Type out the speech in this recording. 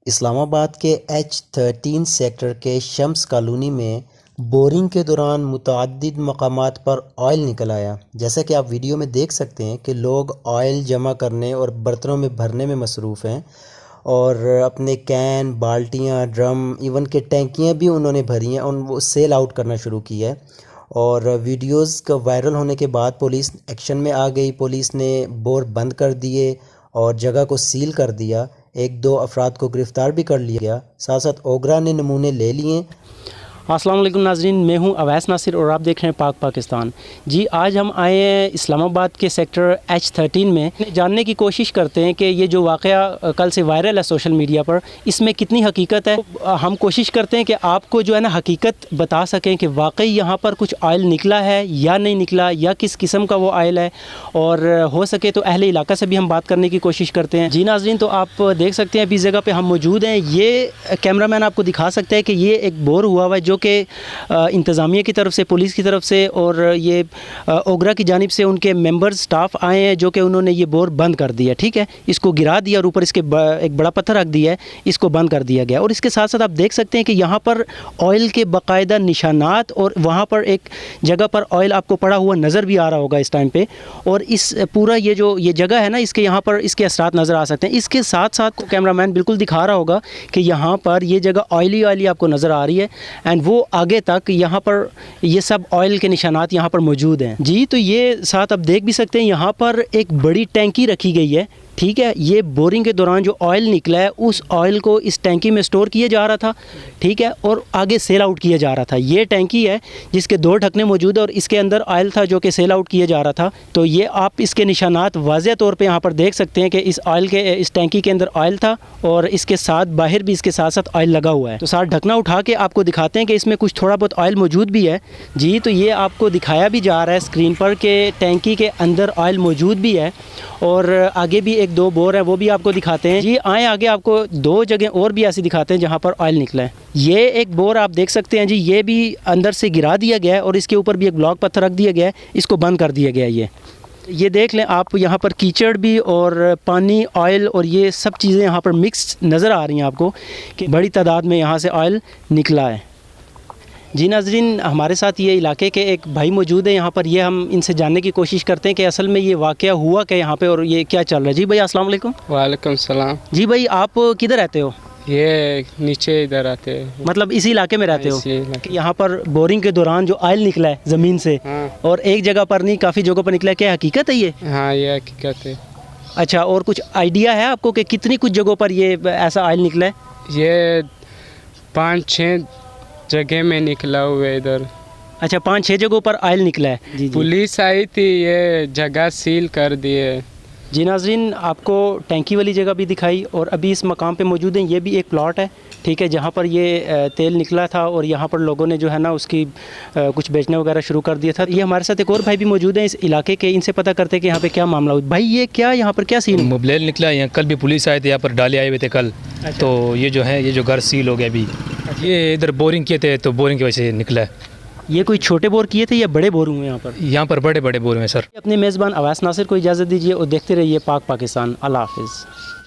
इस्लामाबाद के H13 sector के Shams colony में बोरिंग के दौरान मुतअद्दिद मकामात पर ऑयल निकल आया। जैसा कि आप वीडियो में देख सकते हैं कि लोग ऑयल जमा करने और बर्तनों में भरने में मसरूफ़ हैं और अपने कैन, बाल्टियाँ, ड्रम, इवन के टैंकियाँ भी उन्होंने भरी हैं और वो सेल आउट करना शुरू किया है। और वीडियोज़ का वायरल होने के बाद पुलिस एक्शन में आ गई। पुलिस ने बोर बंद कर दिए और जगह को सील कर दिया। एक दो अफराद को गिरफ़्तार भी कर लिया गया। साथ साथ ओगरा ने नमूने ले लिए। अस्सलाम वालेकुम नाज़रीन, मैं हूं अवैस नासिर और आप देख रहे हैं पाक पाकिस्तान। जी, आज हम आए हैं इस्लामाबाद के सेक्टर H13 में। जानने की कोशिश करते हैं कि ये जो वाक़या कल से वायरल है सोशल मीडिया पर, इसमें कितनी हकीकत है। हम कोशिश करते हैं कि आपको जो है ना हकीकत बता सकें कि वाकई यहाँ पर कुछ ऑयल निकला है या नहीं निकला, या किस किस्म का वो ऑयल है, और हो सके तो अहले इलाका से भी हम बात करने की कोशिश करते हैं। जी नाज़रीन, तो आप देख सकते हैं अभी जगह पर हम मौजूद हैं। ये कैमरामैन आपको दिखा सकता है कि ये एक बोर हुआ हुआ है जो कि इंतज़ामिया की तरफ से, पुलिस की तरफ से और ये ओगरा की जानिब से उनके मेंबर्स स्टाफ आए हैं जो कि उन्होंने ये बोर बंद कर दिया। ठीक है, इसको गिरा दिया और ऊपर इसके एक बड़ा पत्थर रख दिया है, इसको बंद कर दिया गया। और इसके साथ साथ आप देख सकते हैं कि यहाँ पर ऑयल के बाकायदा निशानात, और वहाँ पर एक जगह पर ऑयल आपको पड़ा हुआ नज़र भी आ रहा होगा इस टाइम पे। और इस पूरा ये जो ये जगह है ना, इसके यहाँ पर इसके असरात नज़र आ सकते हैं। इसके साथ साथ कैमरामैन बिल्कुल दिखा रहा होगा कि यहाँ पर ये जगह ऑयली ऑयली आपको नज़र आ रही है, एंड वो आगे तक यहाँ पर ये सब ऑयल के निशानात यहाँ पर मौजूद हैं। जी, तो ये साथ आप देख भी सकते हैं यहाँ पर एक बड़ी टैंकी रखी गई है। ठीक है, ये बोरिंग के दौरान जो ऑयल निकला है उस ऑयल को इस टैंकी में स्टोर किया जा रहा था। ठीक है, और आगे सेल आउट किया जा रहा था। ये टैंकी है जिसके दो ढकने मौजूद है और इसके अंदर ऑयल था जो कि सेल आउट किया जा रहा था। तो ये आप इसके निशानात वाज़ेह तौर पे यहाँ पर देख सकते हैं कि इस ऑयल के, इस टैंकी के अंदर ऑयल था और इसके साथ बाहर भी इसके साथ साथ ऑयल लगा हुआ है। तो साथ ढकना उठा के आपको दिखाते हैं कि इसमें कुछ थोड़ा बहुत ऑयल मौजूद भी है। जी, तो ये आपको दिखाया भी जा रहा है स्क्रीन पर कि टैंकी के अंदर ऑयल मौजूद भी है और आगे भी एक दो बोर है, वो भी आपको दिखाते हैं। जी, आए आगे आपको दो जगह और भी ऐसी दिखाते हैं जहाँ पर ऑयल निकला है। ये एक बोर आप देख सकते हैं जी, ये भी अंदर से गिरा दिया गया है और इसके ऊपर भी एक ब्लॉक पत्थर रख दिया गया है, इसको बंद कर दिया गया है। ये देख लें आप, यहाँ पर कीचड़ भी और पानी, ऑयल और ये सब चीज़ें यहाँ पर मिक्स नज़र आ रही हैं आपको कि बड़ी तादाद में यहाँ से ऑयल निकला है। जी नाज़रीन, हमारे साथ ये इलाके के एक भाई मौजूद है यहाँ पर। ये हम इनसे जानने की कोशिश करते हैं कि असल में ये वाक़या हुआ क्या यहाँ पे और ये क्या चल रहा है। जी भाई, अस्सलाम वालेकुम। वालेकुम सलाम। जी भाई, आप किधर रहते हो? ये नीचे इधर आते हैं, मतलब इसी इलाके में रहते हो? यहाँ पर बोरिंग के दौरान जो ऑयल निकला है ज़मीन से, हाँ। और एक जगह पर नहीं, काफ़ी जगहों पर निकला है, क्या हकीकत है ये? हाँ, ये हकीकत है। अच्छा, और कुछ आइडिया है आपको कि कितनी कुछ जगहों पर ये ऐसा ऑयल निकला है? ये 5-6 जगह में निकला हुआ है इधर। अच्छा, 5-6 जगहों पर ऑयल निकला है। जी, पुलिस आई थी, ये जगह सील कर दिए। जी नाज़रीन, आपको टैंकी वाली जगह भी दिखाई और अभी इस मकाम पे मौजूद हैं। ये भी एक प्लॉट है, ठीक है, जहाँ पर ये तेल निकला था और यहाँ पर लोगों ने जो है ना उसकी कुछ बेचने वगैरह शुरू कर दिया था। ये हमारे साथ एक और भाई भी मौजूद हैं इस इलाके के, इनसे पता करते हैं कि यहाँ पे क्या मामला हुआ। भाई, ये क्या यहाँ पर क्या सीन? मोबाइल निकला यहाँ, कल भी पुलिस आए थे, यहाँ पर डाले आए हुए थे कल। अच्छा। तो ये जो है, ये जो घर सील हो गया अभी। ये इधर बोरिंग किए थे तो बोरिंग की वजह से निकला है। ये कोई छोटे बोर किए थे या बड़े बोर हुए यहाँ पर? यहाँ पर बड़े बड़े बोर हुए हैं सर। अपने मेज़बान अवैस नासिर को इजाज़त दीजिए और देखते रहिए पाक पाकिस्तान। अल्लाह हाफ़िज़।